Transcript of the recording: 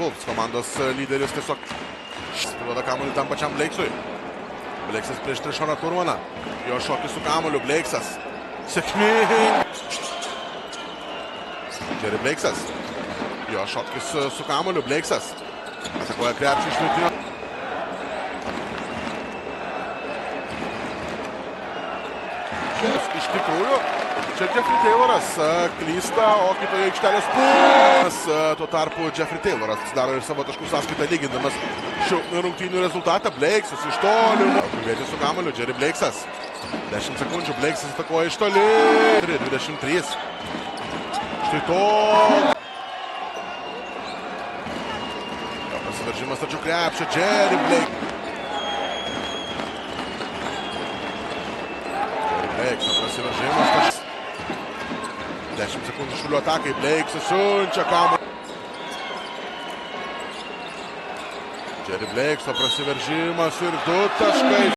Wolves komandos lyderis tiesiog duoda kamuolį tam pačiam Blakesui. Blakesas prieš Trešoną Turmaną. Jo šokis su kamuoliu. Blakesas. Sėkmingai. Jerry Blakesas. Jo šokis su kamuoliu. Blakesas. Atakuoja krepšį iš vidutinio. Iš tikrųjų, čia Jeffrey Tayloras klysta, o kitoje aikštelės puolas. Tuo tarpu Jeffrey Tayloras daro ir savo taškų sąskaitą lygindamas šių rungtynių rezultatą. Blakesas iš toli. Kalbėti su kamuoliu. Jerry Blakesas. 10 sekundžių. Blakesas atakuoja iš toli. 23. Štai to. Prasiveržimas tačiau krepšio. Jerry Blakesas. Blakesas prasiveržimas. 10 sekundžių šulių atakai. Blakesas siunčia kamuolį. Jerry Blakesas prasiveržimas ir 2 taškai.